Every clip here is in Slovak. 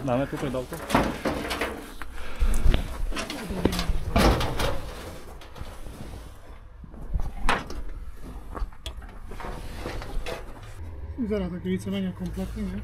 Dáme tu predávku? Vyzerá taký vícemenej kompletný, ne?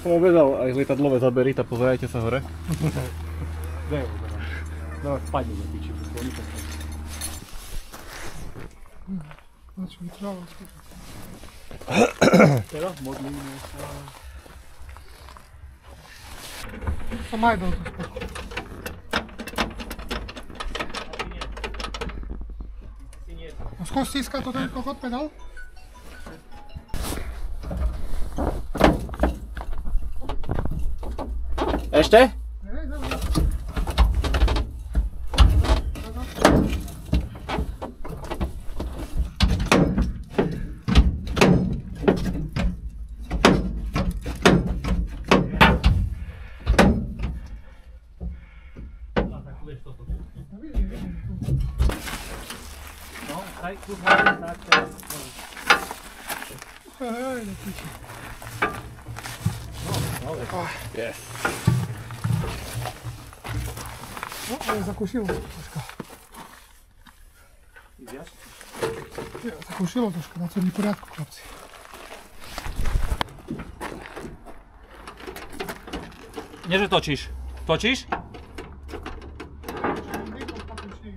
Som obedal aj lietadlové zábery, tak pozerajte sa hore. Dávaj spadni do piči, oni to spadni. Na čo vytráva? Teraz modlíme sa. Som aj dal to spoko. A skôr stíska to ten kokot pedál? Ešte? No, hej, tu hlavne tak. Hej, do piči. Yes. No, ale zakúšilo troška. Vidiaš? Zakúšilo troška, na celý poriadku, chlapci. Nie, že točíš. Točíš?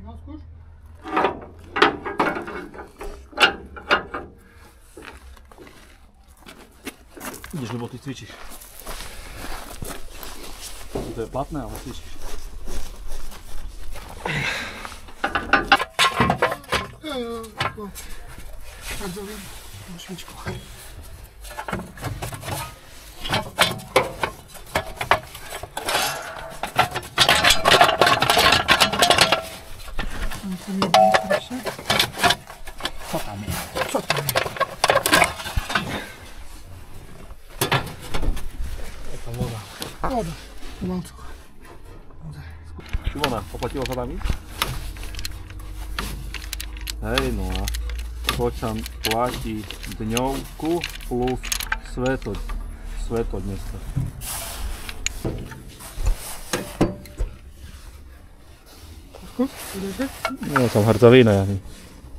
No, skúš. Ideš, lebo ty cvičíš. To je platné, ale cvičíš. Tak zoviem na švičku. Co tam je? Co tam je? Je to voda. Voda. Pomalcu. Šimona, oplatilo sa tam ísť? Hej no, poď sa platí dňovku plus sveto dneska. Skús, idete? No som hrdzavina.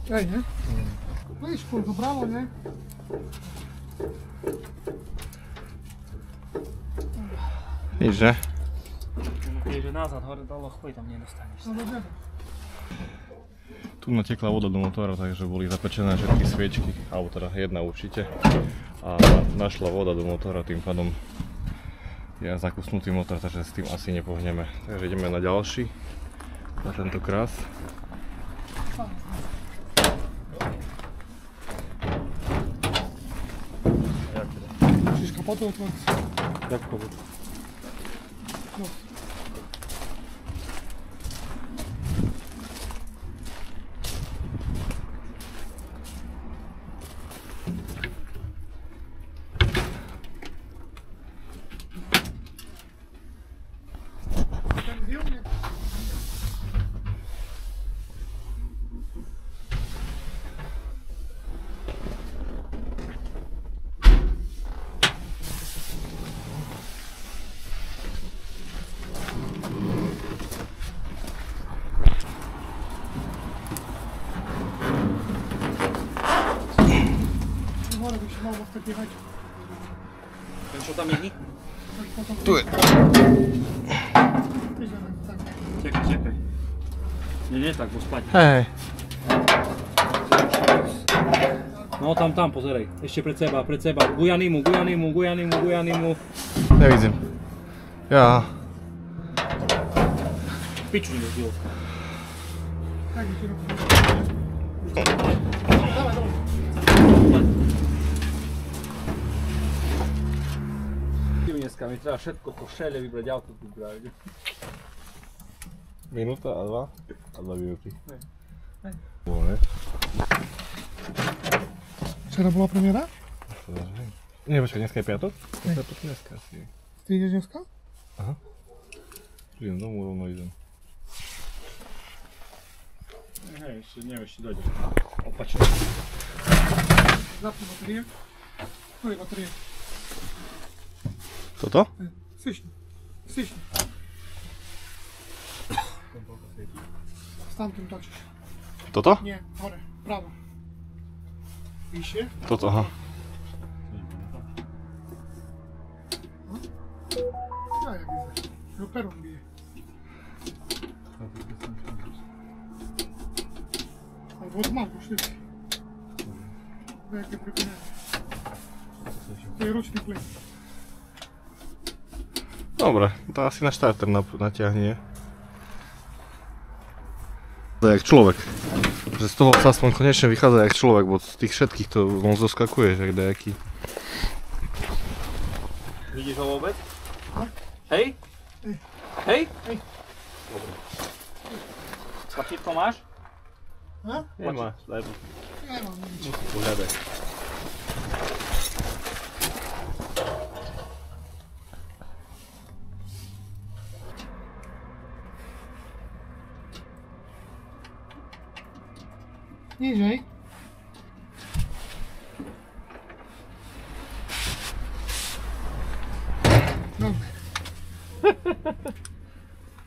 Hej, ne? Vidíš, kurzu, bravo, ne? Víš, že? Keďže nazad hore dole, chuj tam nedostaneš. No dobre. Tu natekla voda do motora, takže boli zapečené všetky sviečky, alebo teda jedna určite. A našla voda do motora, tým pádom je zakusnutý motor, takže s tým asi nepohneme. Takže ideme na ďalší, na tento krás. Musíš kapotu otvoriť. Jak to bude? No. Hore by si mal odtakievať. Ten čo tam je? Tu je. Čekaj, čekaj. Nie, tak, bo spadne. Hej. No tam, pozeraj. Ešte pred seba. Gujanimu. Nevidím. Ja. piču mi zbil. Tak je široko. Давай, давай. Dneska mi treba všetko po šele vybrať, auto vybrať. Minúta a 2 minúty. Ne. Ne? Včera bola premiéra? Nie, počkaj, dneska je piatok? Dneska asi. Ty ideš dneska? Aha. Idem domů, rovno idem. Hej, ešte dojde. Opačne. Zapni baterie. Tu je baterie. Toto? Svišni. Svišni. S tamtým točíš. Toto? Nie, hore, pravo. Vyššie. Toto, aha. Ja, jak vyzerá. Jo, perom bije. Albo od magu, štyci. Jakie pripinanie. To je ručný plyn. Dobre, to asi na štarter natiahne. To je jak človek. Že z toho sa aspoň konečne vychádza jak človek, bo z tých všetkých to moc doskakuje, že kdejaký. Vidíš ho vôbec? Hej? Hej? Hej. Dobre. Papírko máš? Ha? Nemá, daj to. Nemám nič. Pohľadaj. Niżej. Dobrze.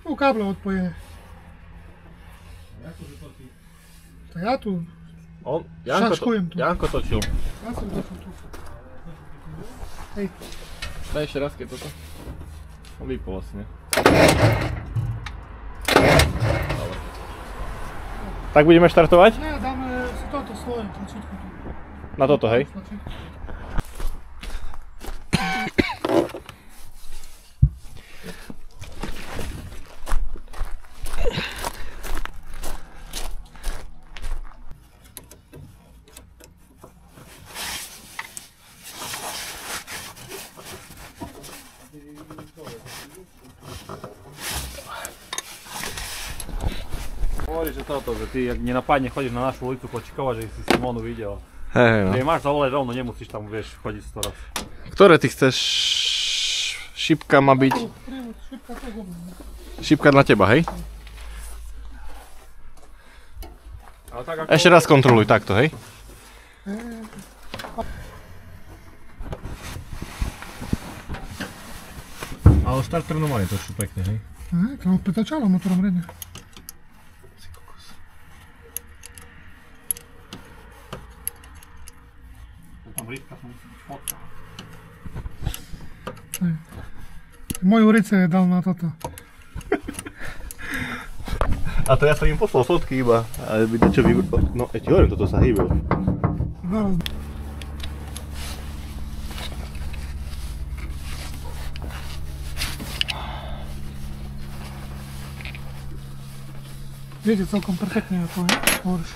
Tu kable odpojené. To ja tu. Šaškujem tu. Janko točil. Ja som došel tu. Hej. Daj ešte raz, keď toto. Vypol vlastne. Dobre. Tak budeme štartovať? Nie, dáme si toto svoje tlačítko tu. Na toto, hej? Tlačítko. Hovoríš, že toto, že ty jak nenapadne chodíš na našu ulicu počíkovať, že si Simonu videl. Hej, no. Keď máš zavolať rovno, nemusíš tam, vieš, chodiť 100 raz. Ktoré ty chceš? Šipka má byť... Šipka to je dobré. Šipka na teba, hej? Ale tak ako... Ešte raz kontroluj takto, hej? Ale starter normálne to sú pekne, hej? To mám pretačalo motorom redne. Tam rýchka som fotka. Moju rice dal na toto. A to ja som im poslal fotky iba, ale by niečo vybralo. No, ja ti hovorím, toto sa hýbe. Zaraz. Viete celkom perfektne ako je, hovoríš.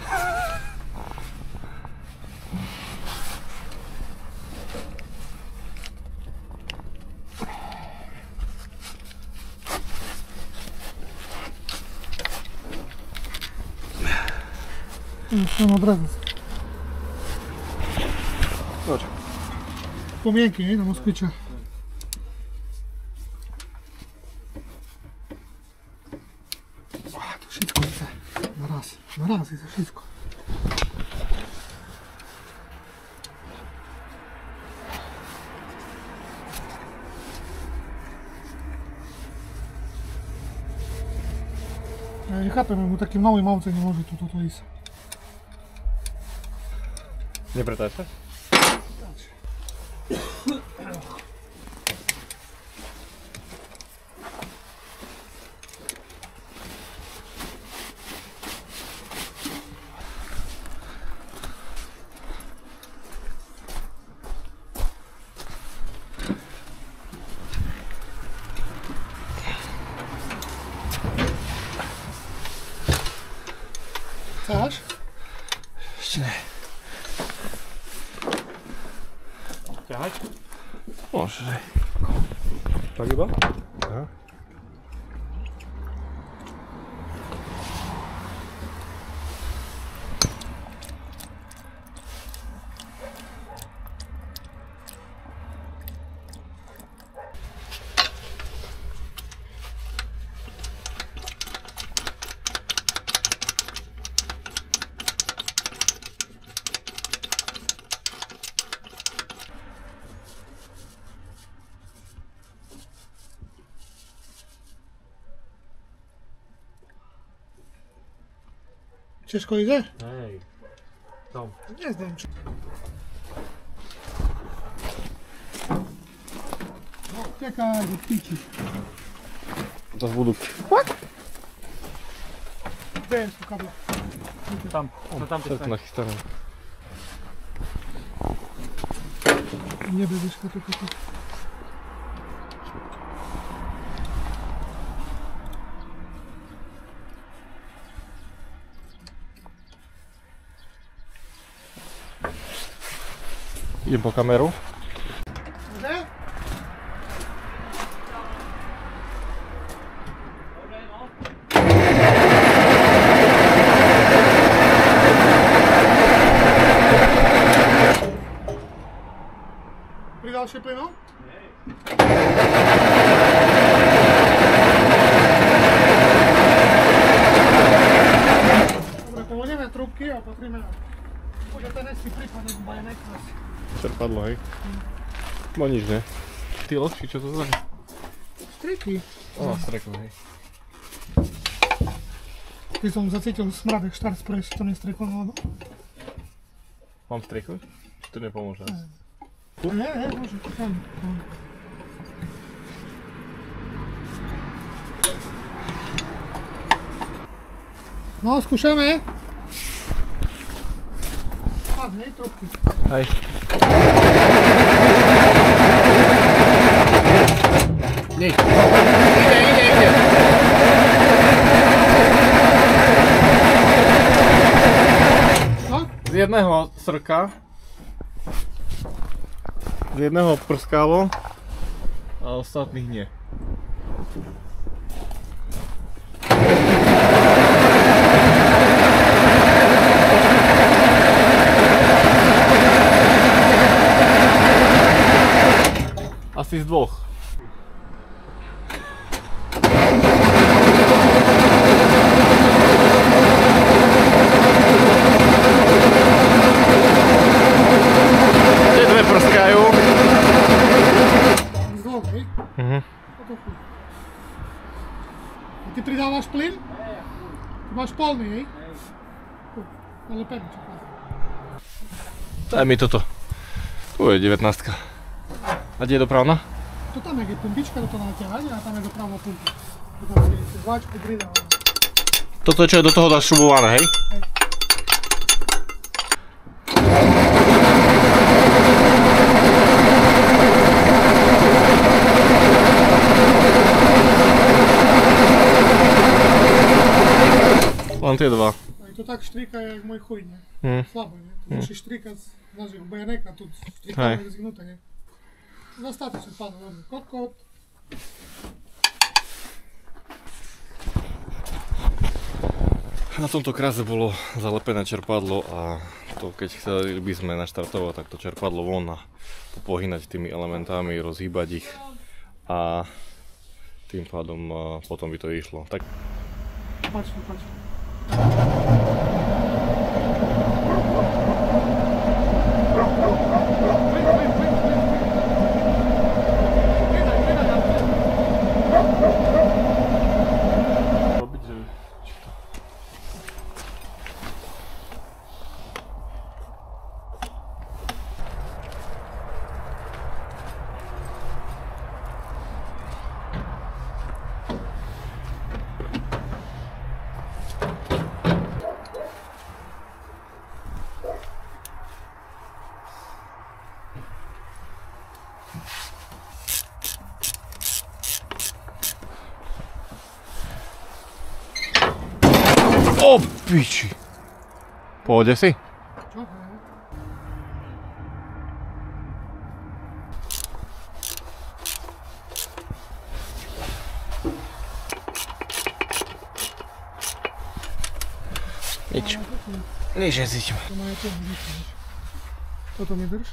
Chcem odrazać. Chodź. Po miękkie, nie? Na Moskwicie. To wszystko chcę. Na raz jest wszystko. Ja nie chápem, bo takim małym małce nie może to iść. Nie pretáča? Chceš? Ešte ne. Ťahať? Môžeš aj. Tak iba? Aha. Ciężko idzie? Hej. Tam. Nie znam czy... No, czekaj, do pici. To budú. Gdzie jest tu kabla? Tam. Na tamtej Všetko strane. nachystané. Nie będziesz tylko. Idem po kameru. Gdzie? Pridal się plynu? Dobre, povodieme trubky a patríme. Bude ten si prípadne bajanek nás. Čerpadlo, hej. No nič, ne? Ty ložky, čo to znamená? Striky. Ó, streklo, hej. Keď som zacítil smradek štart sprej, to nestreklo na vodu. Mám streknúť? Či to nepomôže? Nie, môže, tam. No, skúšame. Padne, trubky. Hej. Nie. Ide. No, Z jedného srka. Z jedného prskalo. A ostatných nie. Asi z dvoch. Tie dve prskajú. z dvoch, hej? Mhm. No to chuj. A ty pridávaš plyn? Ty máš polný, hej? Chuj, ale pevne, čo chápem. Daj mi toto. Tu je 19. A kde je dopravná? To tam je pumpička do toho naťahania a tam je dopravná pumpa. To tam si zváčku pridáva. Toto je čo je do toho zašrubované, hej? Hej. Len tie dva. No i to tak štrika jak môj chuj, nie? Mhm. Slabo, nie? To musíš štrikať z našich bajanek a tu Hej. štrikamy jak zgnuté, nie? Zastawić odpada, dobra. Kot. Na tomto kráse bolo zalepené čerpadlo a to keď chceli by sme naštartovať, tak to čerpadlo von a popohynať tými elementami, rozhýbať ich a tým pádom potom by to išlo. Tak... Patrz. Robiť, že... O piči! Pôjde si? Čo? Hej. Nič. Nič necítim. To má aj to vidíš. Toto mi drž.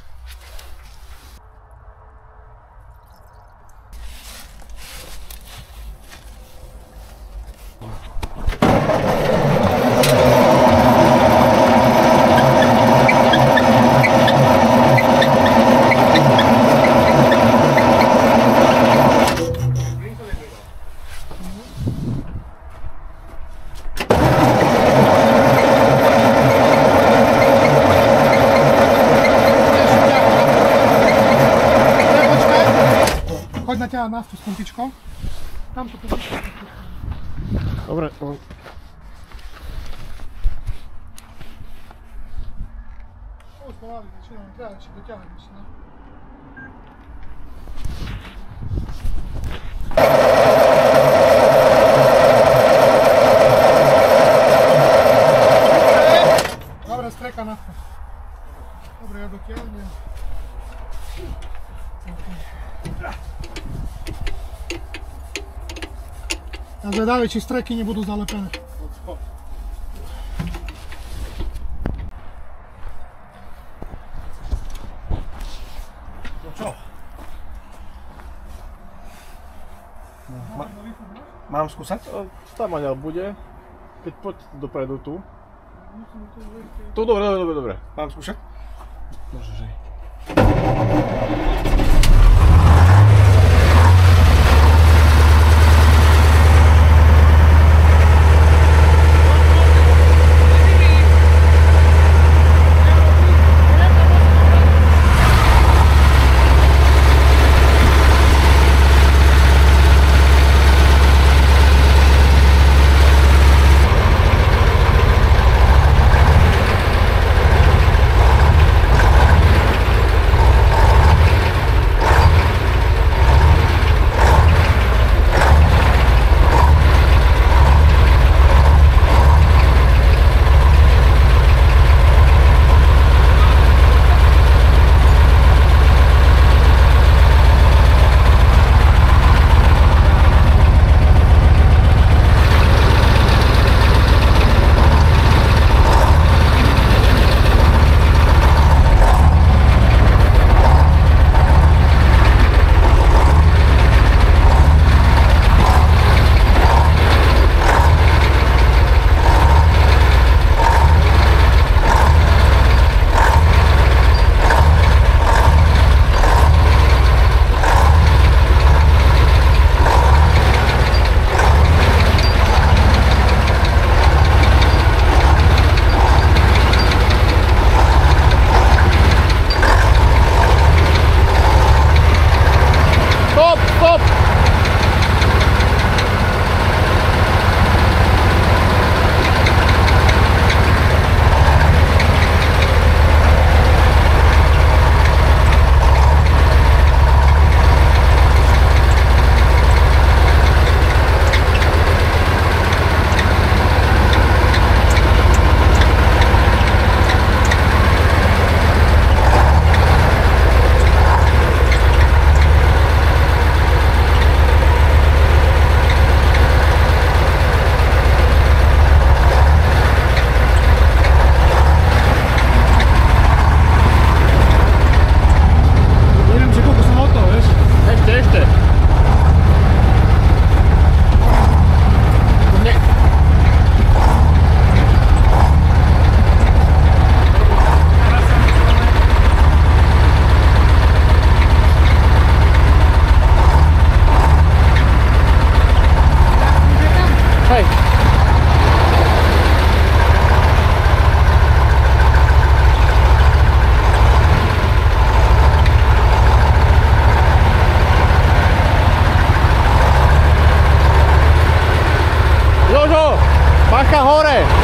Choď na ťa naftu s kontičkou. Tam to tu. Dobre. Už pomali, začínam, treba ešte doťahať ešte, no. Dobre, streka nafta. Dobre, ja dotiahnem. Ja zvedavý, či streky nebudú zalepené. No čo? Mám skúsať? Tam aniaľ bude. Keď poď dopredu tu. Tu, dobre. Mám skúšať? Môžeš, hej. Pacha hore!